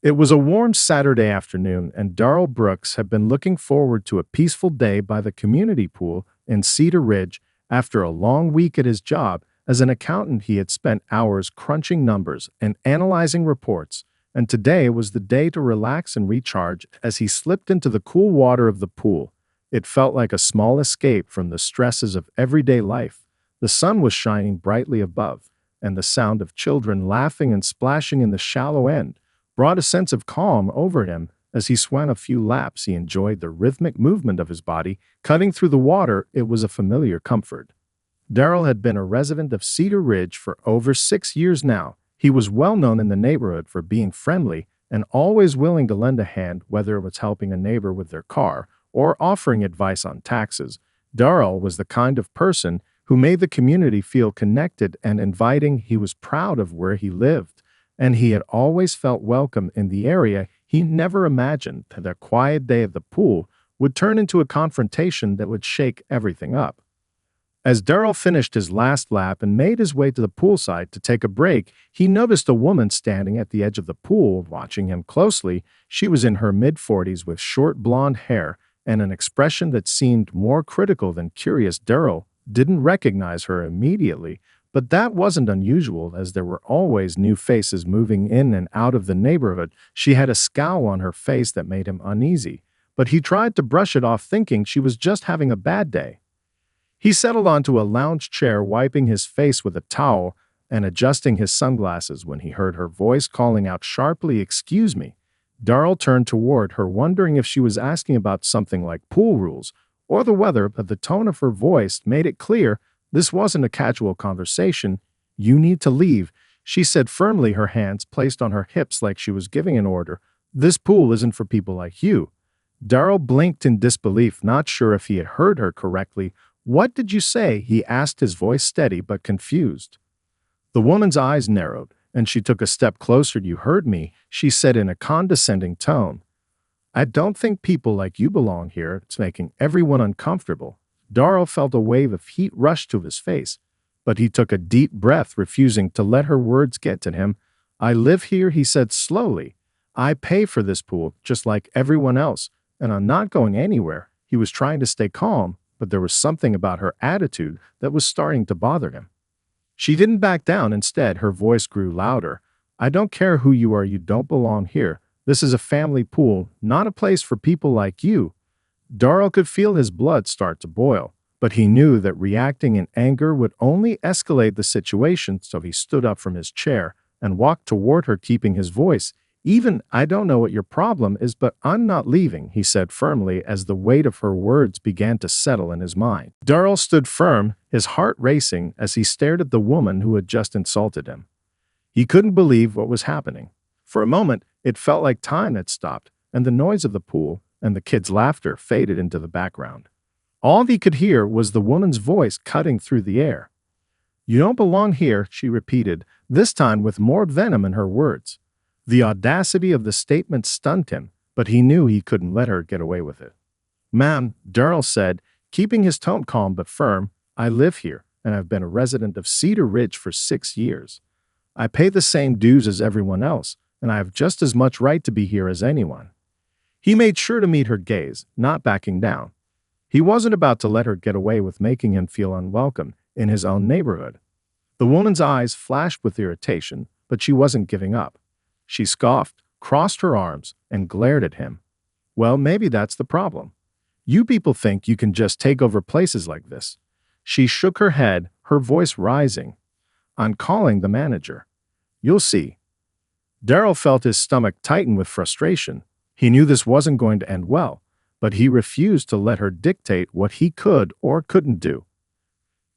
It was a warm Saturday afternoon, and Darrell Brooks had been looking forward to a peaceful day by the community pool in Cedar Ridge after a long week at his job. As an accountant, he had spent hours crunching numbers and analyzing reports, and today was the day to relax and recharge as he slipped into the cool water of the pool. It felt like a small escape from the stresses of everyday life. The sun was shining brightly above, and the sound of children laughing and splashing in the shallow end brought a sense of calm over him. As he swam a few laps, he enjoyed the rhythmic movement of his body cutting through the water. It was a familiar comfort. Darrell had been a resident of Cedar Ridge for over 6 years now. He was well known in the neighborhood for being friendly and always willing to lend a hand, whether it was helping a neighbor with their car or offering advice on taxes. Darrell was the kind of person who made the community feel connected and inviting. He was proud of where he lived, and he had always felt welcome in the area. He never imagined that a quiet day at the pool would turn into a confrontation that would shake everything up. As Darrell finished his last lap and made his way to the poolside to take a break, he noticed a woman standing at the edge of the pool, watching him closely. She was in her mid-40s with short blonde hair and an expression that seemed more critical than curious. Darrell didn't recognize her immediately, but that wasn't unusual, as there were always new faces moving in and out of the neighborhood. She had a scowl on her face that made him uneasy, but he tried to brush it off, thinking she was just having a bad day. He settled onto a lounge chair, wiping his face with a towel and adjusting his sunglasses when he heard her voice calling out sharply, "Excuse me." Darrell turned toward her, wondering if she was asking about something like pool rules or the weather, but the tone of her voice made it clear this wasn't a casual conversation. "You need to leave," she said firmly, her hands placed on her hips like she was giving an order. "This pool isn't for people like you." Darrell blinked in disbelief, not sure if he had heard her correctly. "What did you say?" he asked, his voice steady but confused. The woman's eyes narrowed, and she took a step closer. "You heard me," she said in a condescending tone. "I don't think people like you belong here. It's making everyone uncomfortable." Darrell felt a wave of heat rush to his face, but he took a deep breath, refusing to let her words get to him. "I live here," he said slowly. "I pay for this pool, just like everyone else, and I'm not going anywhere." He was trying to stay calm, but there was something about her attitude that was starting to bother him. She didn't back down. Instead, her voice grew louder. "I don't care who you are. You don't belong here. This is a family pool, not a place for people like you." Darrell could feel his blood start to boil, but he knew that reacting in anger would only escalate the situation, so he stood up from his chair and walked toward her, keeping his voice even. "I don't know what your problem is, but I'm not leaving," he said firmly, as the weight of her words began to settle in his mind. Darrell stood firm, his heart racing as he stared at the woman who had just insulted him. He couldn't believe what was happening. For a moment, it felt like time had stopped, and the noise of the pool and the kids' laughter faded into the background. All he could hear was the woman's voice cutting through the air. "You don't belong here," she repeated, this time with more venom in her words. The audacity of the statement stunned him, but he knew he couldn't let her get away with it. "Ma'am," Darrell said, keeping his tone calm but firm, "I live here, and I've been a resident of Cedar Ridge for 6 years. I pay the same dues as everyone else, and I have just as much right to be here as anyone." He made sure to meet her gaze, not backing down. He wasn't about to let her get away with making him feel unwelcome in his own neighborhood. The woman's eyes flashed with irritation, but she wasn't giving up. She scoffed, crossed her arms, and glared at him. "Well, maybe that's the problem. You people think you can just take over places like this." She shook her head, her voice rising. "I'm calling the manager. You'll see." Darrell felt his stomach tighten with frustration. He knew this wasn't going to end well, but he refused to let her dictate what he could or couldn't do.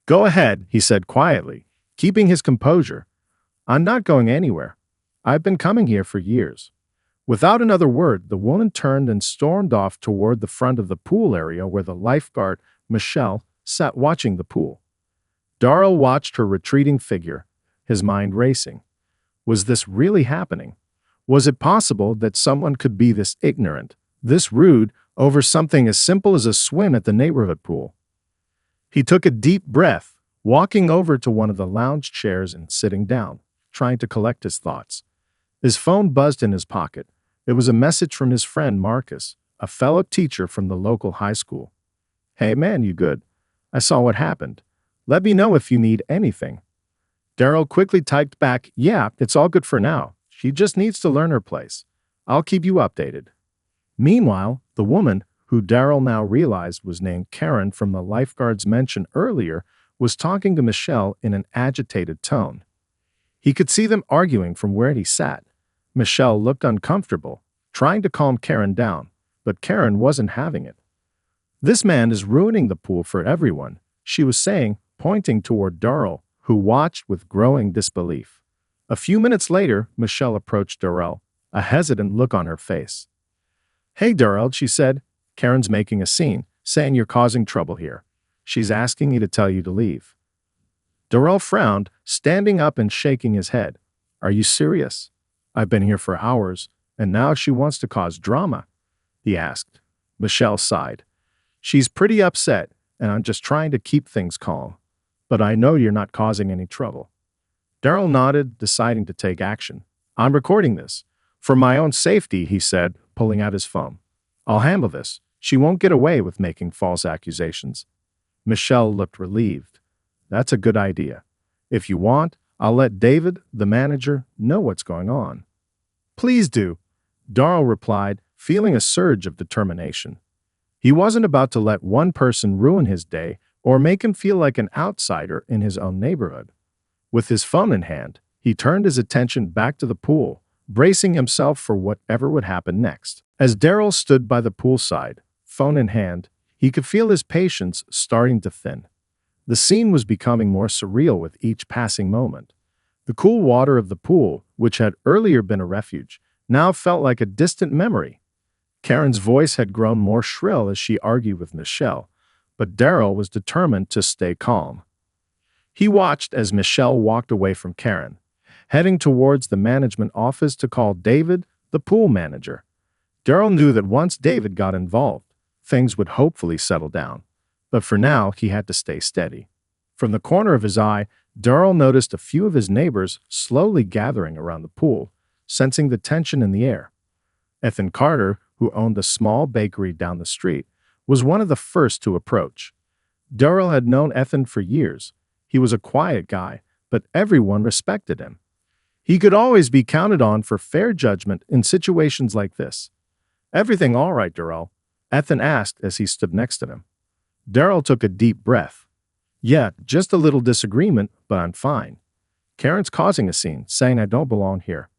"Go ahead," he said quietly, keeping his composure. "I'm not going anywhere. I've been coming here for years." Without another word, the woman turned and stormed off toward the front of the pool area where the lifeguard, Michelle, sat watching the pool. Darrell watched her retreating figure, his mind racing. Was this really happening? Was it possible that someone could be this ignorant, this rude, over something as simple as a swim at the neighborhood pool? He took a deep breath, walking over to one of the lounge chairs and sitting down, trying to collect his thoughts. His phone buzzed in his pocket, It was a message from his friend Marcus, a fellow teacher from the local high school. "Hey man, you good? I saw what happened. Let me know if you need anything." Daryl quickly typed back, "Yeah, it's all good for now. She just needs to learn her place. I'll keep you updated." Meanwhile, the woman, who Daryl now realized was named Karen from the lifeguards mentioned earlier, was talking to Michelle in an agitated tone. He could see them arguing from where he sat. Michelle looked uncomfortable, trying to calm Karen down, but Karen wasn't having it. "This man is ruining the pool for everyone," she was saying, pointing toward Daryl, who watched with growing disbelief. A few minutes later, Michelle approached Daryl, a hesitant look on her face. "Hey, Daryl," she said. "Karen's making a scene, saying you're causing trouble here. She's asking me to tell you to leave." Daryl frowned, standing up and shaking his head. "Are you serious? I've been here for hours, and now she wants to cause drama?" he asked. Michelle sighed. "She's pretty upset, and I'm just trying to keep things calm. But I know you're not causing any trouble." Daryl nodded, deciding to take action. "I'm recording this. For my own safety," he said, pulling out his phone. "I'll handle this. She won't get away with making false accusations." Michelle looked relieved. "That's a good idea. If you want, I'll let David, the manager, know what's going on." "Please do," Daryl replied, feeling a surge of determination. He wasn't about to let one person ruin his day or make him feel like an outsider in his own neighborhood. With his phone in hand, he turned his attention back to the pool, bracing himself for whatever would happen next. As Daryl stood by the poolside, phone in hand, he could feel his patience starting to thin. The scene was becoming more surreal with each passing moment. The cool water of the pool, which had earlier been a refuge, now felt like a distant memory. Karen's voice had grown more shrill as she argued with Michelle, but Daryl was determined to stay calm. He watched as Michelle walked away from Karen, heading towards the management office to call David, the pool manager. Daryl knew that once David got involved, things would hopefully settle down. But for now, he had to stay steady. From the corner of his eye, Daryl noticed a few of his neighbors slowly gathering around the pool, sensing the tension in the air. Ethan Carter, who owned a small bakery down the street, was one of the first to approach. Daryl had known Ethan for years. He was a quiet guy, but everyone respected him. He could always be counted on for fair judgment in situations like this. "Everything all right, Daryl?" Ethan asked as he stood next to him. Daryl took a deep breath. "Yeah, just a little disagreement, but I'm fine. Karen's causing a scene, saying I don't belong here."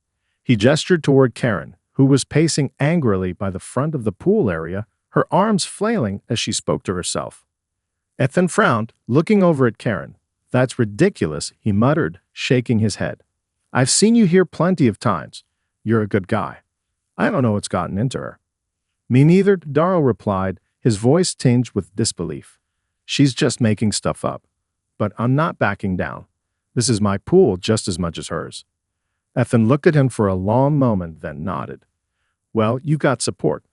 He gestured toward Karen, who was pacing angrily by the front of the pool area, her arms flailing as she spoke to herself. Ethan frowned, looking over at Karen. "That's ridiculous," he muttered, shaking his head. "I've seen you here plenty of times. You're a good guy. I don't know what's gotten into her." "Me neither," Daryl replied, his voice tinged with disbelief. "She's just making stuff up. But I'm not backing down. This is my pool just as much as hers." Ethan looked at him for a long moment, then nodded. "Well, you got support.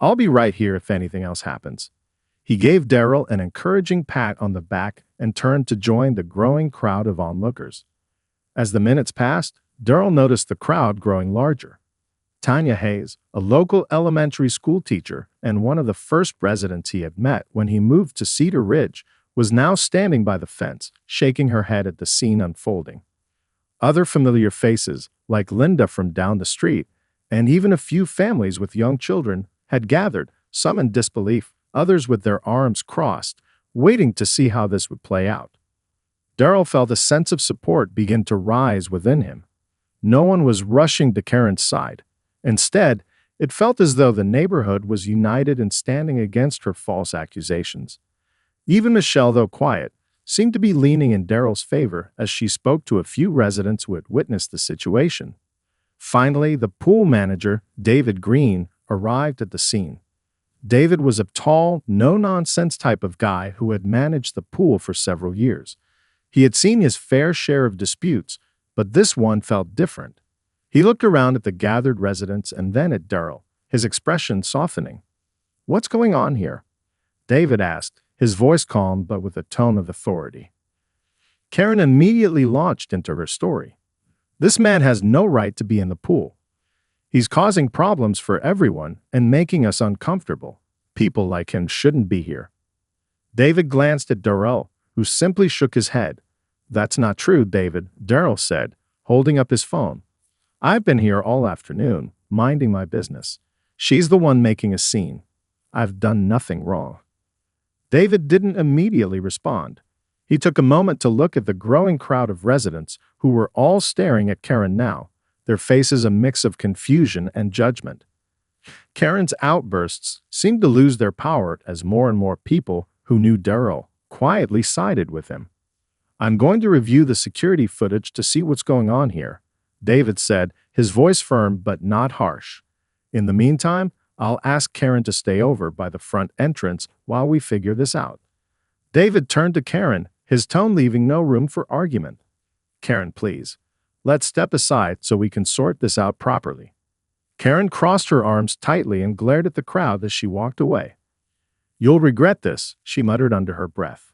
I'll be right here if anything else happens." He gave Daryl an encouraging pat on the back and turned to join the growing crowd of onlookers. As the minutes passed, Daryl noticed the crowd growing larger. Tanya Hayes, a local elementary school teacher and one of the first residents he had met when he moved to Cedar Ridge, was now standing by the fence, shaking her head at the scene unfolding. Other familiar faces, like Linda from down the street, and even a few families with young children, had gathered, some in disbelief, others with their arms crossed, waiting to see how this would play out. Daryl felt a sense of support begin to rise within him. No one was rushing to Karen's side. Instead, it felt as though the neighborhood was united in standing against her false accusations. Even Michelle, though quiet, seemed to be leaning in Daryl's favor as she spoke to a few residents who had witnessed the situation. Finally, the pool manager, David Green, arrived at the scene. David was a tall, no-nonsense type of guy who had managed the pool for several years. He had seen his fair share of disputes, but this one felt different. He looked around at the gathered residents and then at Daryl, his expression softening. "What's going on here?" David asked, his voice calm but with a tone of authority. Karen immediately launched into her story. "This man has no right to be in the pool. He's causing problems for everyone and making us uncomfortable. People like him shouldn't be here." David glanced at Darrell, who simply shook his head. "That's not true, David," Darrell said, holding up his phone. "I've been here all afternoon, minding my business. She's the one making a scene. I've done nothing wrong." David didn't immediately respond. He took a moment to look at the growing crowd of residents who were all staring at Karen now, their faces a mix of confusion and judgment. Karen's outbursts seemed to lose their power as more and more people who knew Darrell quietly sided with him. "I'm going to review the security footage to see what's going on here," David said, his voice firm but not harsh. "In the meantime, I'll ask Karen to stay over by the front entrance while we figure this out." David turned to Karen, his tone leaving no room for argument. "Karen, please. Let's step aside so we can sort this out properly." Karen crossed her arms tightly and glared at the crowd as she walked away. "You'll regret this," she muttered under her breath.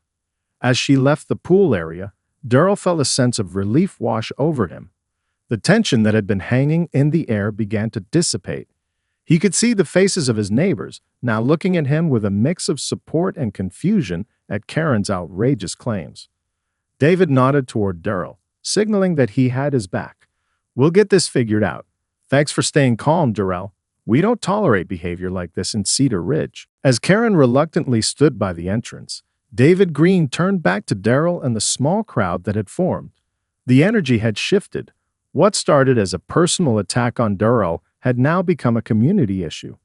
As she left the pool area, Darrell felt a sense of relief wash over him. The tension that had been hanging in the air began to dissipate. He could see the faces of his neighbors, now looking at him with a mix of support and confusion at Karen's outrageous claims. David nodded toward Darrell, signaling that he had his back. "We'll get this figured out. Thanks for staying calm, Darrell. We don't tolerate behavior like this in Cedar Ridge." As Karen reluctantly stood by the entrance, David Green turned back to Darrell and the small crowd that had formed. The energy had shifted. What started as a personal attack on Darrell had now become a community issue.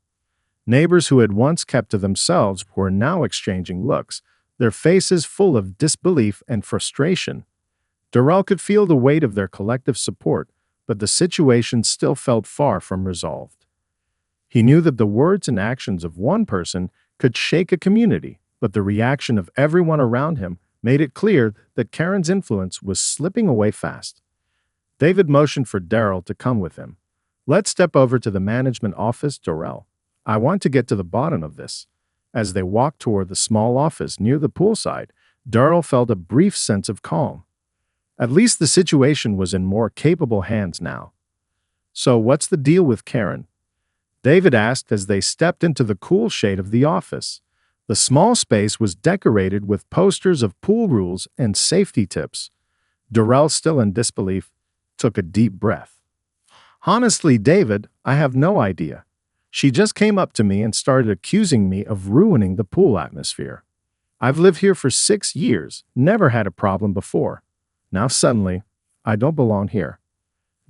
Neighbors who had once kept to themselves were now exchanging looks, their faces full of disbelief and frustration. Darrell could feel the weight of their collective support, but the situation still felt far from resolved. He knew that the words and actions of one person could shake a community, but the reaction of everyone around him made it clear that Karen's influence was slipping away fast. David motioned for Darrell to come with him. "Let's step over to the management office, Darrell. I want to get to the bottom of this." As they walked toward the small office near the poolside, Darrell felt a brief sense of calm. At least the situation was in more capable hands now. "So what's the deal with Karen?" David asked as they stepped into the cool shade of the office. The small space was decorated with posters of pool rules and safety tips. Darrell, still in disbelief, took a deep breath. "Honestly, David, I have no idea. She just came up to me and started accusing me of ruining the pool atmosphere. I've lived here for 6 years, never had a problem before. Now suddenly, I don't belong here."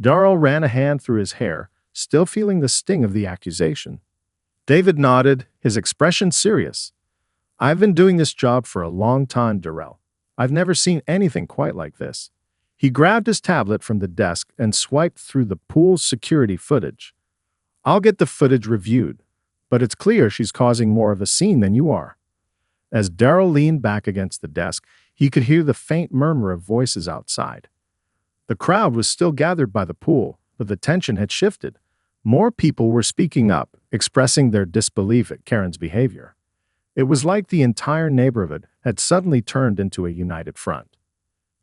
Darrell ran a hand through his hair, still feeling the sting of the accusation. David nodded, his expression serious. "I've been doing this job for a long time, Darrell. I've never seen anything quite like this." He grabbed his tablet from the desk and swiped through the pool's security footage. "I'll get the footage reviewed, but it's clear she's causing more of a scene than you are." As Darrell leaned back against the desk, he could hear the faint murmur of voices outside. The crowd was still gathered by the pool, but the tension had shifted. More people were speaking up, expressing their disbelief at Karen's behavior. It was like the entire neighborhood had suddenly turned into a united front.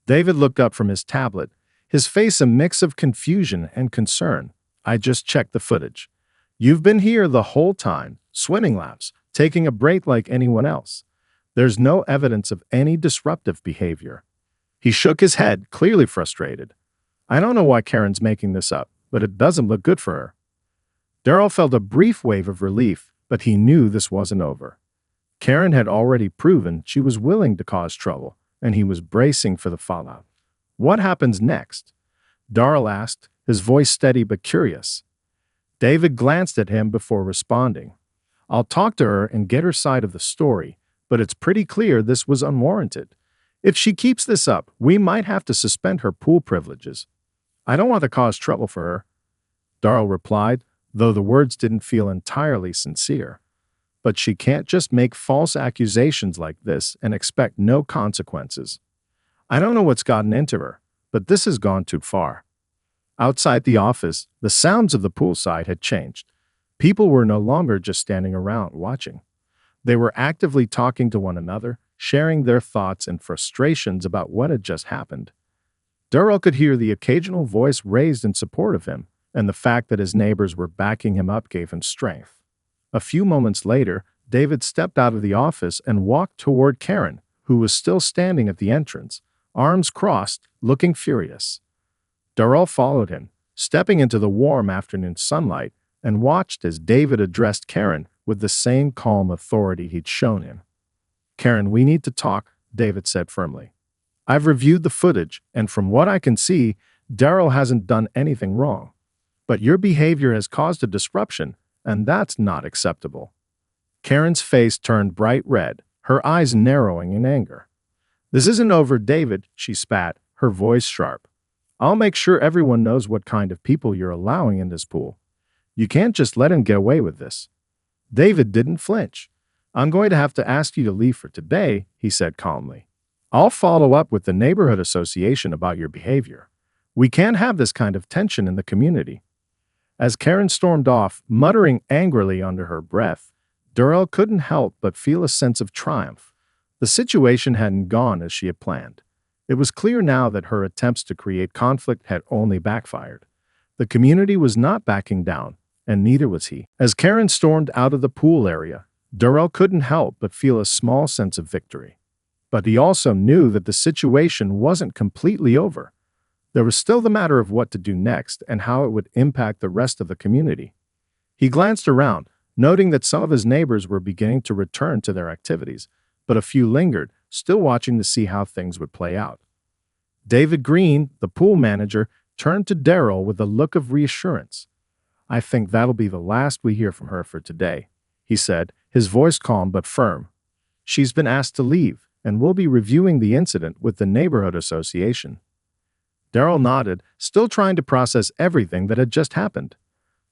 David looked up from his tablet, his face a mix of confusion and concern. "I just checked the footage. You've been here the whole time, swimming laps, taking a break like anyone else. There's no evidence of any disruptive behavior." He shook his head, clearly frustrated. "I don't know why Karen's making this up, but it doesn't look good for her." Darrell felt a brief wave of relief, but he knew this wasn't over. Karen had already proven she was willing to cause trouble, and he was bracing for the fallout. "What happens next?" Darrell asked, his voice steady but curious. David glanced at him before responding. "I'll talk to her and get her side of the story, but it's pretty clear this was unwarranted. If she keeps this up, we might have to suspend her pool privileges." "I don't want to cause trouble for her," Darrell replied, though the words didn't feel entirely sincere. "But she can't just make false accusations like this and expect no consequences. I don't know what's gotten into her, but this has gone too far." Outside the office, the sounds of the poolside had changed. People were no longer just standing around watching. They were actively talking to one another, sharing their thoughts and frustrations about what had just happened. Darrell could hear the occasional voice raised in support of him, and the fact that his neighbors were backing him up gave him strength. A few moments later, David stepped out of the office and walked toward Karen, who was still standing at the entrance, arms crossed, looking furious. Darrell followed him, stepping into the warm afternoon sunlight, and watched as David addressed Karen with the same calm authority he'd shown him. "Karen, we need to talk," David said firmly. "I've reviewed the footage, and from what I can see, Darrell hasn't done anything wrong. But your behavior has caused a disruption, and that's not acceptable." Karen's face turned bright red, her eyes narrowing in anger. "This isn't over, David," she spat, her voice sharp. "I'll make sure everyone knows what kind of people you're allowing in this pool. You can't just let him get away with this." David didn't flinch. "I'm going to have to ask you to leave for today," he said calmly. "I'll follow up with the neighborhood association about your behavior. We can't have this kind of tension in the community." As Karen stormed off, muttering angrily under her breath, Darrell couldn't help but feel a sense of triumph. The situation hadn't gone as she had planned. It was clear now that her attempts to create conflict had only backfired. The community was not backing down, and neither was he. As Karen stormed out of the pool area, Darrell couldn't help but feel a small sense of victory. But he also knew that the situation wasn't completely over. There was still the matter of what to do next and how it would impact the rest of the community. He glanced around, noting that some of his neighbors were beginning to return to their activities, but a few lingered, still watching to see how things would play out. David Green, the pool manager, turned to Darrell with a look of reassurance. "I think that'll be the last we hear from her for today," he said, his voice calm but firm. "She's been asked to leave, and we'll be reviewing the incident with the neighborhood association." Darrell nodded, still trying to process everything that had just happened.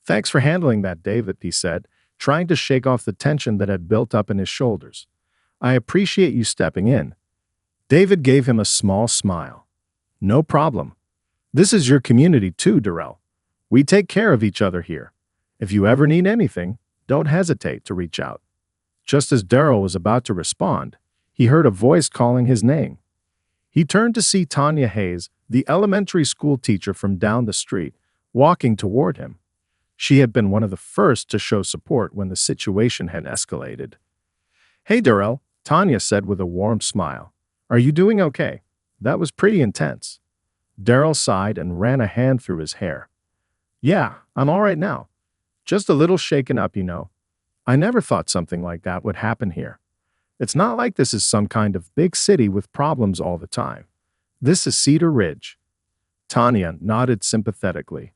"Thanks for handling that, David," he said, trying to shake off the tension that had built up in his shoulders. "I appreciate you stepping in." David gave him a small smile. "No problem. This is your community too, Darrell. We take care of each other here. If you ever need anything, don't hesitate to reach out." Just as Darrell was about to respond, he heard a voice calling his name. He turned to see Tanya Hayes, the elementary school teacher from down the street, walking toward him. She had been one of the first to show support when the situation had escalated. "Hey, Darrell," Tanya said with a warm smile. "Are you doing okay? That was pretty intense." Darrell sighed and ran a hand through his hair. "Yeah, I'm all right now. Just a little shaken up, you know. I never thought something like that would happen here. It's not like this is some kind of big city with problems all the time. This is Cedar Ridge." Tanya nodded sympathetically.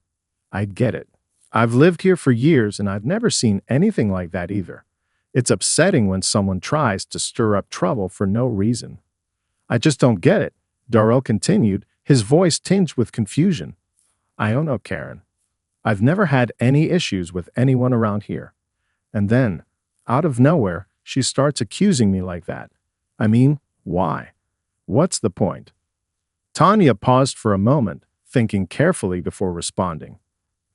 "I get it. I've lived here for years and I've never seen anything like that either. It's upsetting when someone tries to stir up trouble for no reason." "I just don't get it," Darrell continued, his voice tinged with confusion. "I don't know, Karen. I've never had any issues with anyone around here. And then, out of nowhere, she starts accusing me like that. I mean, why? What's the point?" Tanya paused for a moment, thinking carefully before responding.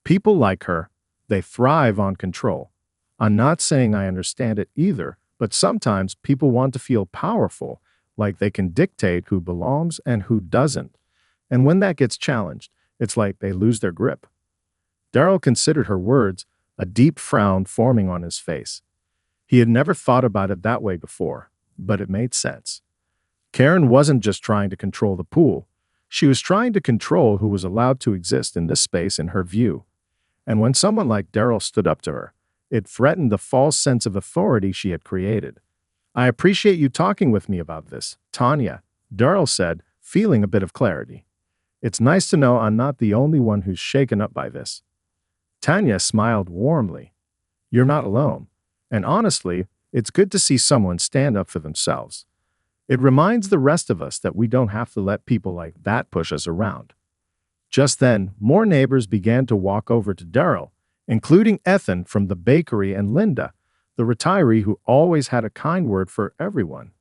"People like her, they thrive on control. I'm not saying I understand it either, but sometimes people want to feel powerful, like they can dictate who belongs and who doesn't. And when that gets challenged, it's like they lose their grip." Darrell considered her words, a deep frown forming on his face. He had never thought about it that way before, but it made sense. Karen wasn't just trying to control the pool. She was trying to control who was allowed to exist in this space in her view. And when someone like Darrell stood up to her, it threatened the false sense of authority she had created. "I appreciate you talking with me about this, Tanya," Darrell said, feeling a bit of clarity. "It's nice to know I'm not the only one who's shaken up by this." Tanya smiled warmly. "You're not alone. And honestly, it's good to see someone stand up for themselves. It reminds the rest of us that we don't have to let people like that push us around." Just then, more neighbors began to walk over to Darrell, including Ethan from the bakery and Linda, the retiree who always had a kind word for everyone.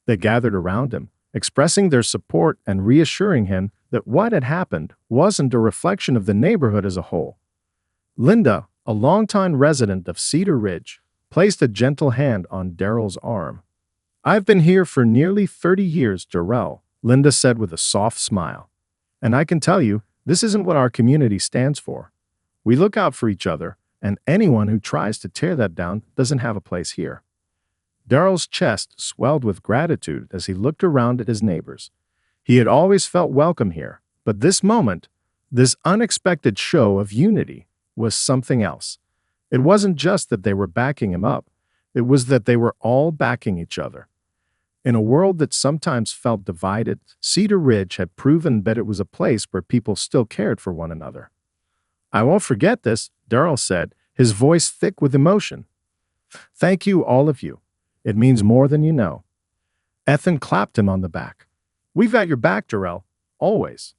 They gathered around him, expressing their support and reassuring him that what had happened wasn't a reflection of the neighborhood as a whole. Linda, a longtime resident of Cedar Ridge, placed a gentle hand on Darrell's arm. "I've been here for nearly 30 years, Darrell," Linda said with a soft smile. "And I can tell you, this isn't what our community stands for. We look out for each other, and anyone who tries to tear that down doesn't have a place here." Daryl's chest swelled with gratitude as he looked around at his neighbors. He had always felt welcome here, but this moment, this unexpected show of unity, was something else. It wasn't just that they were backing him up, it was that they were all backing each other. In a world that sometimes felt divided, Cedar Ridge had proven that it was a place where people still cared for one another. "I won't forget this," Daryl said, his voice thick with emotion. "Thank you, all of you. It means more than you know." Ethan clapped him on the back. "We've got your back, Daryl. Always."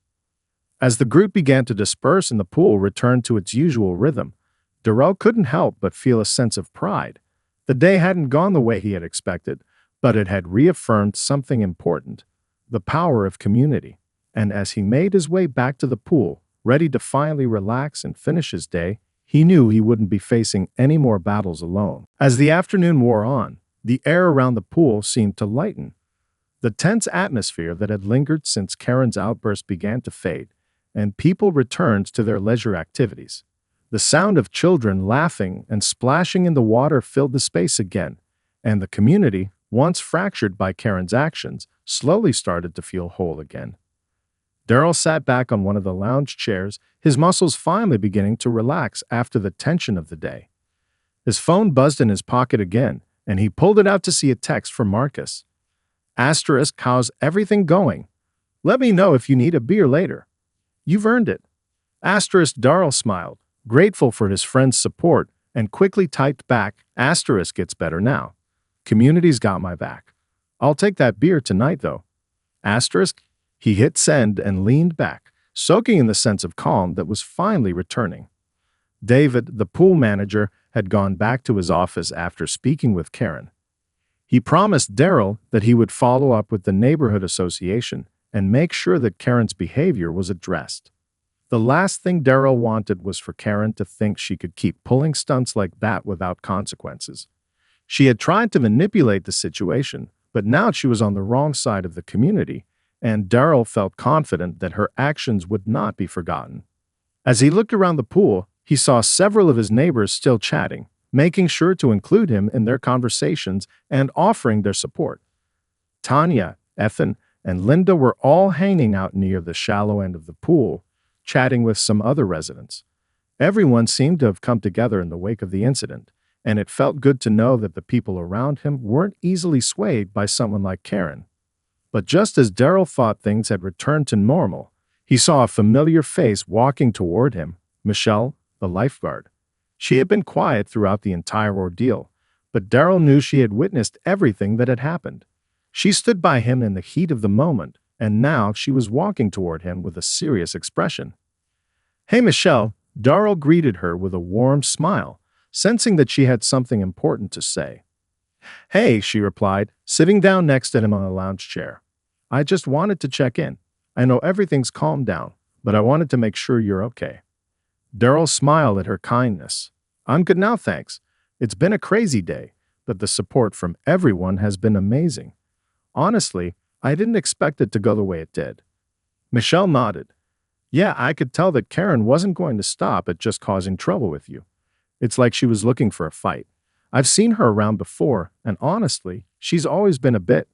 As the group began to disperse and the pool returned to its usual rhythm, Daryl couldn't help but feel a sense of pride. The day hadn't gone the way he had expected, but it had reaffirmed something important: the power of community. And as he made his way back to the pool, ready to finally relax and finish his day, he knew he wouldn't be facing any more battles alone. As the afternoon wore on, the air around the pool seemed to lighten. The tense atmosphere that had lingered since Karen's outburst began to fade, and people returned to their leisure activities. The sound of children laughing and splashing in the water filled the space again, and the community, once fractured by Karen's actions, slowly started to feel whole again. Daryl sat back on one of the lounge chairs, his muscles finally beginning to relax after the tension of the day. His phone buzzed in his pocket again, and he pulled it out to see a text from Marcus. "Asterisk, how's everything going? Let me know if you need a beer later. You've earned it." Asterisk. Daryl smiled, grateful for his friend's support, and quickly typed back, "Asterisk, it's better now. Community's got my back. I'll take that beer tonight, though." Asterisk. He hit send and leaned back, soaking in the sense of calm that was finally returning. David, the pool manager, had gone back to his office after speaking with Karen. He promised Daryl that he would follow up with the neighborhood association and make sure that Karen's behavior was addressed. The last thing Daryl wanted was for Karen to think she could keep pulling stunts like that without consequences. She had tried to manipulate the situation, but now she was on the wrong side of the community, and Daryl felt confident that her actions would not be forgotten. As he looked around the pool, he saw several of his neighbors still chatting, making sure to include him in their conversations and offering their support. Tanya, Ethan, and Linda were all hanging out near the shallow end of the pool, chatting with some other residents. Everyone seemed to have come together in the wake of the incident, and it felt good to know that the people around him weren't easily swayed by someone like Karen. But just as Daryl thought things had returned to normal, he saw a familiar face walking toward him, Michelle, the lifeguard. She had been quiet throughout the entire ordeal, but Daryl knew she had witnessed everything that had happened. She stood by him in the heat of the moment, and now she was walking toward him with a serious expression. "Hey, Michelle," Daryl greeted her with a warm smile, sensing that she had something important to say. "Hey," she replied, sitting down next to him on a lounge chair. "I just wanted to check in. I know everything's calmed down, but I wanted to make sure you're okay." Daryl smiled at her kindness. "I'm good now, thanks. It's been a crazy day, but the support from everyone has been amazing. Honestly, I didn't expect it to go the way it did." Michelle nodded. "Yeah, I could tell that Karen wasn't going to stop at just causing trouble with you. It's like she was looking for a fight. I've seen her around before, and honestly, she's always been a bit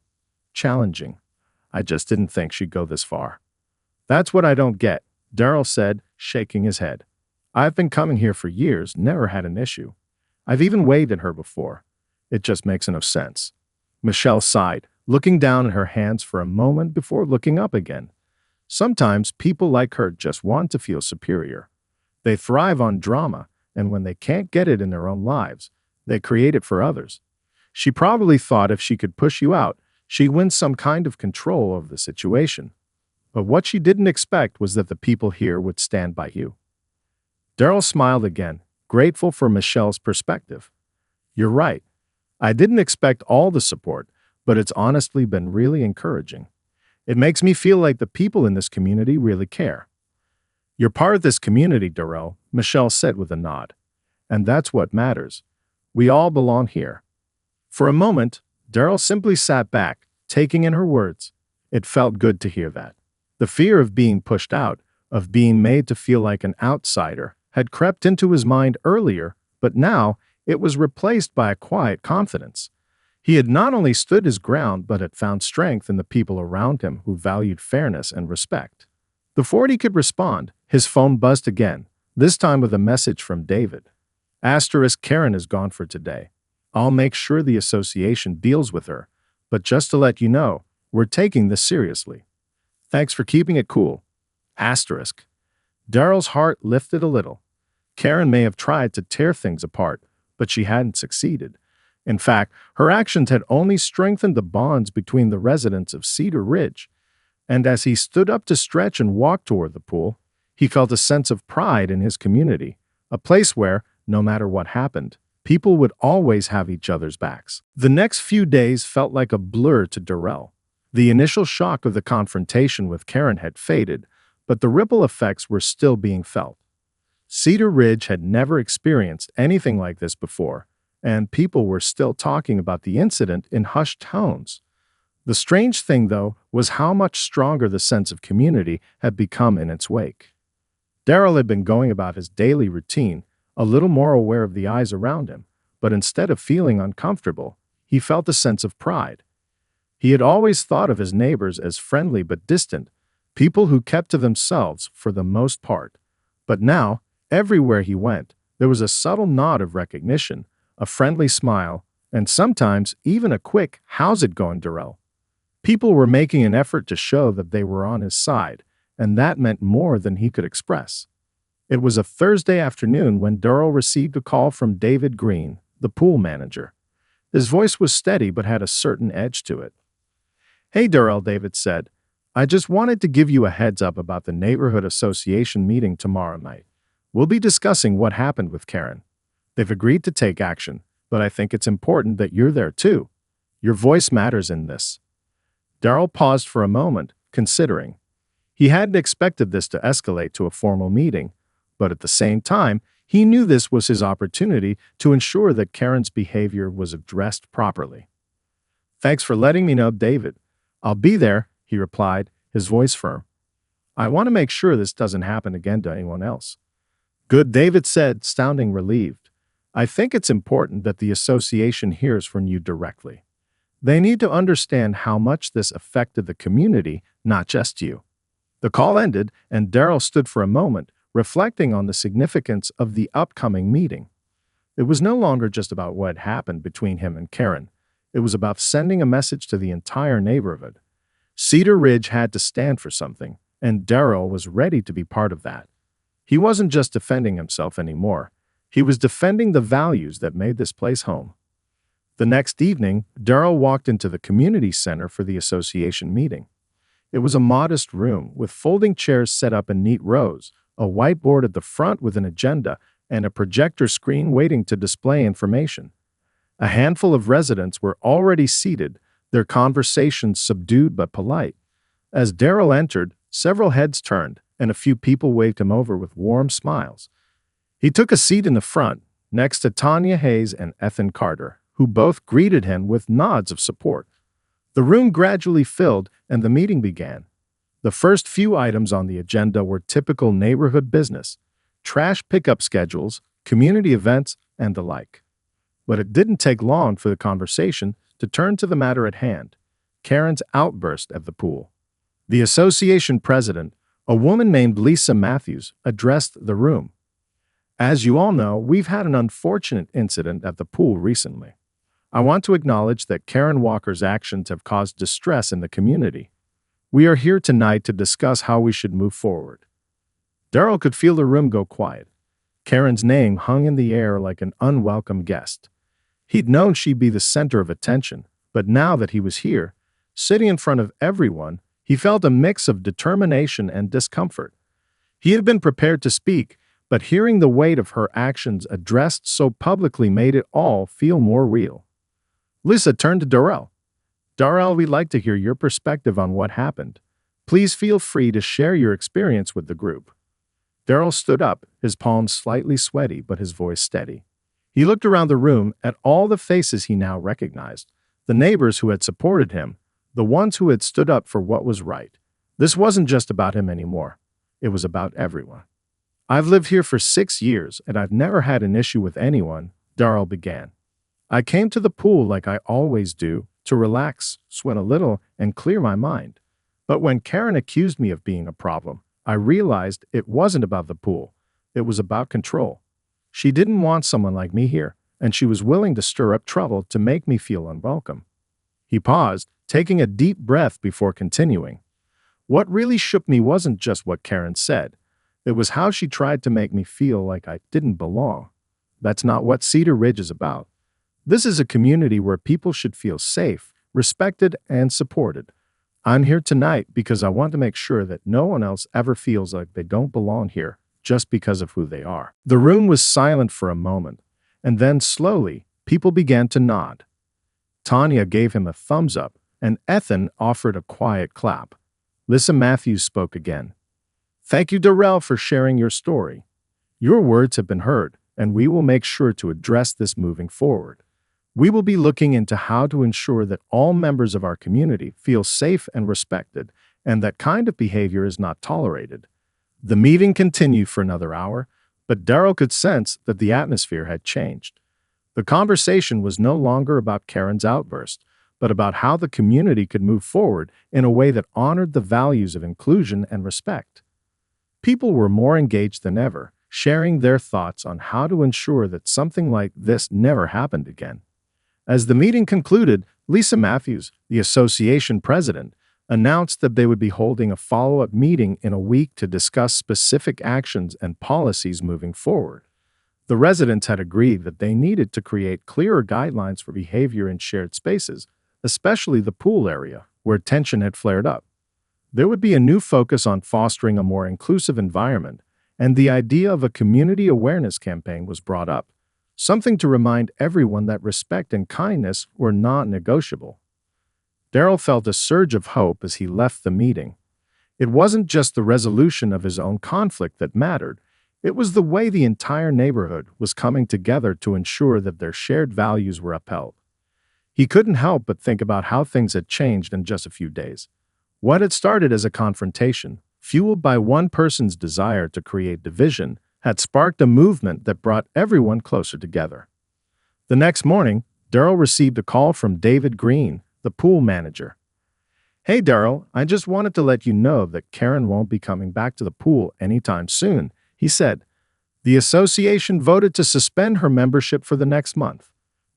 challenging. I just didn't think she'd go this far." "That's what I don't get," Daryl said, shaking his head. "I've been coming here for years, never had an issue. I've even waved at her before. It just makes no sense." Michelle sighed, looking down at her hands for a moment before looking up again. Sometimes people like her just want to feel superior. They thrive on drama, and when they can't get it in their own lives, they create it for others. She probably thought if she could push you out, she'd win some kind of control over the situation. But what she didn't expect was that the people here would stand by you. Daryl smiled again, grateful for Michelle's perspective. "You're right. I didn't expect all the support, but it's honestly been really encouraging. It makes me feel like the people in this community really care." "You're part of this community, Daryl," Michelle said with a nod. "And that's what matters. We all belong here." For a moment, Daryl simply sat back, taking in her words. It felt good to hear that. The fear of being pushed out, of being made to feel like an outsider, had crept into his mind earlier, but now it was replaced by a quiet confidence. He had not only stood his ground, but had found strength in the people around him who valued fairness and respect. Before he could respond, his phone buzzed again, this time with a message from David. Asterisk, Karen is gone for today. I'll make sure the association deals with her, but just to let you know, we're taking this seriously. Thanks for keeping it cool. Asterisk. Daryl's heart lifted a little. Karen may have tried to tear things apart, but she hadn't succeeded. In fact, her actions had only strengthened the bonds between the residents of Cedar Ridge. And as he stood up to stretch and walk toward the pool, he felt a sense of pride in his community, a place where, no matter what happened, people would always have each other's backs. The next few days felt like a blur to Darrell. The initial shock of the confrontation with Karen had faded, but the ripple effects were still being felt. Cedar Ridge had never experienced anything like this before, and people were still talking about the incident in hushed tones. The strange thing, though, was how much stronger the sense of community had become in its wake. Darrell had been going about his daily routine, a little more aware of the eyes around him, but instead of feeling uncomfortable, he felt a sense of pride. He had always thought of his neighbors as friendly but distant, people who kept to themselves for the most part. But now, everywhere he went, there was a subtle nod of recognition, a friendly smile, and sometimes even a quick, "How's it going, Darrell?" People were making an effort to show that they were on his side, and that meant more than he could express. It was a Thursday afternoon when Darrell received a call from David Green, the pool manager. His voice was steady but had a certain edge to it. "Hey, Darrell," David said. "I just wanted to give you a heads up about the neighborhood association meeting tomorrow night. We'll be discussing what happened with Karen. They've agreed to take action, but I think it's important that you're there too. Your voice matters in this." Darrell paused for a moment, considering. He hadn't expected this to escalate to a formal meeting, but at the same time, he knew this was his opportunity to ensure that Karen's behavior was addressed properly. "Thanks for letting me know, David. I'll be there," he replied, his voice firm. "I want to make sure this doesn't happen again to anyone else." "Good," David said, sounding relieved. "I think it's important that the association hears from you directly. They need to understand how much this affected the community, not just you." The call ended, and Darrell stood for a moment, reflecting on the significance of the upcoming meeting. It was no longer just about what happened between him and Karen. It was about sending a message to the entire neighborhood. Cedar Ridge had to stand for something, and Darrell was ready to be part of that. He wasn't just defending himself anymore. He was defending the values that made this place home. The next evening, Darrell walked into the community center for the association meeting. It was a modest room with folding chairs set up in neat rows, a whiteboard at the front with an agenda, and a projector screen waiting to display information. A handful of residents were already seated, their conversations subdued but polite. As Darrell entered, several heads turned, and a few people waved him over with warm smiles. He took a seat in the front, next to Tanya Hayes and Ethan Carter, who both greeted him with nods of support. The room gradually filled, and the meeting began. The first few items on the agenda were typical neighborhood business, trash pickup schedules, community events, and the like. But it didn't take long for the conversation to turn to the matter at hand, Karen's outburst at the pool. The association president, a woman named Lisa Matthews, addressed the room. "As you all know, we've had an unfortunate incident at the pool recently. I want to acknowledge that Karen Walker's actions have caused distress in the community. We are here tonight to discuss how we should move forward." Darrell could feel the room go quiet. Karen's name hung in the air like an unwelcome guest. He'd known she'd be the center of attention, but now that he was here, sitting in front of everyone, he felt a mix of determination and discomfort. He had been prepared to speak, but hearing the weight of her actions addressed so publicly made it all feel more real. Lisa turned to Darrell. "Darrell, we'd like to hear your perspective on what happened. Please feel free to share your experience with the group." Darrell stood up, his palms slightly sweaty but his voice steady. He looked around the room at all the faces he now recognized, the neighbors who had supported him, the ones who had stood up for what was right. This wasn't just about him anymore. It was about everyone. I've lived here for 6 years and I've never had an issue with anyone, Darrell began. I came to the pool like I always do, to relax, sweat a little, and clear my mind. But when Karen accused me of being a problem, I realized it wasn't about the pool. It was about control. She didn't want someone like me here, and she was willing to stir up trouble to make me feel unwelcome. He paused, taking a deep breath before continuing. What really shook me wasn't just what Karen said. It was how she tried to make me feel like I didn't belong. That's not what Cedar Ridge is about. This is a community where people should feel safe, respected, and supported. I'm here tonight because I want to make sure that no one else ever feels like they don't belong here just because of who they are. The room was silent for a moment, and then slowly, people began to nod. Tanya gave him a thumbs up, and Ethan offered a quiet clap. Lisa Matthews spoke again. Thank you, Darrell, for sharing your story. Your words have been heard, and we will make sure to address this moving forward. We will be looking into how to ensure that all members of our community feel safe and respected, and that kind of behavior is not tolerated. The meeting continued for another hour, but Darrell could sense that the atmosphere had changed. The conversation was no longer about Karen's outburst, but about how the community could move forward in a way that honored the values of inclusion and respect. People were more engaged than ever, sharing their thoughts on how to ensure that something like this never happened again. As the meeting concluded, Lisa Matthews, the association president, announced that they would be holding a follow-up meeting in a week to discuss specific actions and policies moving forward. The residents had agreed that they needed to create clearer guidelines for behavior in shared spaces, especially the pool area, where tension had flared up. There would be a new focus on fostering a more inclusive environment, and the idea of a community awareness campaign was brought up, something to remind everyone that respect and kindness were non-negotiable. Darrell felt a surge of hope as he left the meeting. It wasn't just the resolution of his own conflict that mattered. It was the way the entire neighborhood was coming together to ensure that their shared values were upheld. He couldn't help but think about how things had changed in just a few days. What had started as a confrontation, fueled by one person's desire to create division, had sparked a movement that brought everyone closer together. The next morning, Darrell received a call from David Green, the pool manager. Hey Darrell, I just wanted to let you know that Karen won't be coming back to the pool anytime soon, he said. The association voted to suspend her membership for the next month.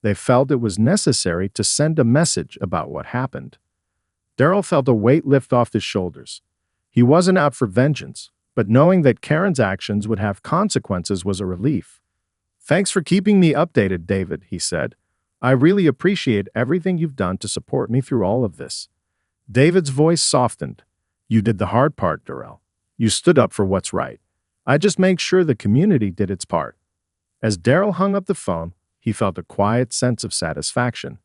They felt it was necessary to send a message about what happened. Darrell felt a weight lift off his shoulders. He wasn't out for vengeance, but knowing that Karen's actions would have consequences was a relief. Thanks for keeping me updated, David, he said. I really appreciate everything you've done to support me through all of this. David's voice softened. You did the hard part, Darrell. You stood up for what's right. I just made sure the community did its part. As Darrell hung up the phone, he felt a quiet sense of satisfaction.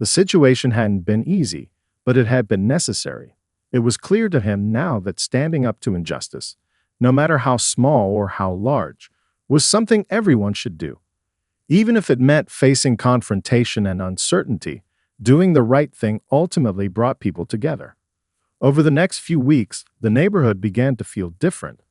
The situation hadn't been easy, but it had been necessary. It was clear to him now that standing up to injustice, no matter how small or how large, was something everyone should do. Even if it meant facing confrontation and uncertainty, doing the right thing ultimately brought people together. Over the next few weeks, the neighborhood began to feel different.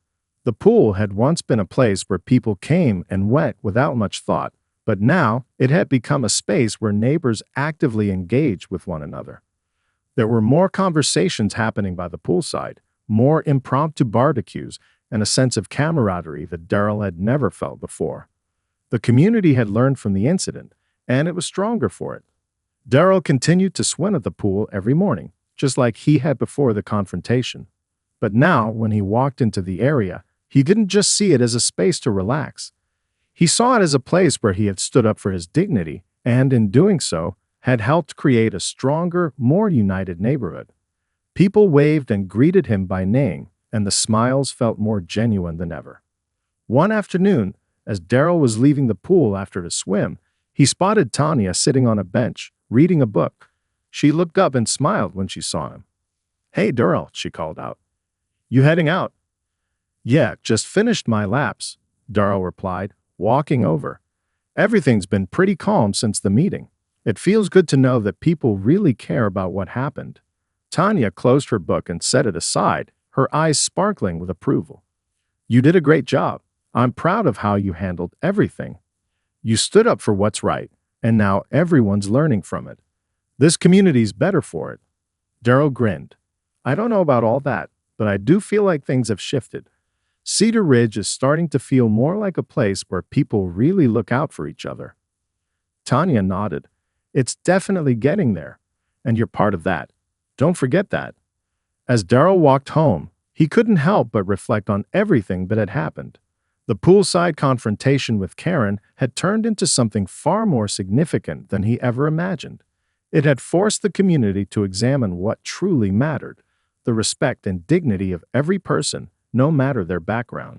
The pool had once been a place where people came and went without much thought, but now it had become a space where neighbors actively engaged with one another. There were more conversations happening by the poolside, more impromptu barbecues, and a sense of camaraderie that Darrell had never felt before. The community had learned from the incident, and it was stronger for it. Darrell continued to swim at the pool every morning, just like he had before the confrontation. But now, when he walked into the area, he didn't just see it as a space to relax. He saw it as a place where he had stood up for his dignity, and in doing so, had helped create a stronger, more united neighborhood. People waved and greeted him by name, and the smiles felt more genuine than ever. One afternoon, as Darrell was leaving the pool after a swim, he spotted Tanya sitting on a bench, reading a book. She looked up and smiled when she saw him. Hey, Darrell, she called out. You heading out? Yeah, just finished my laps, Darrell replied, walking over. Everything's been pretty calm since the meeting. It feels good to know that people really care about what happened. Tanya closed her book and set it aside, her eyes sparkling with approval. You did a great job. I'm proud of how you handled everything. You stood up for what's right, and now everyone's learning from it. This community's better for it." Daryl grinned. "I don't know about all that, but I do feel like things have shifted. Cedar Ridge is starting to feel more like a place where people really look out for each other." Tanya nodded. "It's definitely getting there, and you're part of that. Don't forget that." As Daryl walked home, he couldn't help but reflect on everything that had happened. The poolside confrontation with Karen had turned into something far more significant than he ever imagined. It had forced the community to examine what truly mattered: the respect and dignity of every person, no matter their background.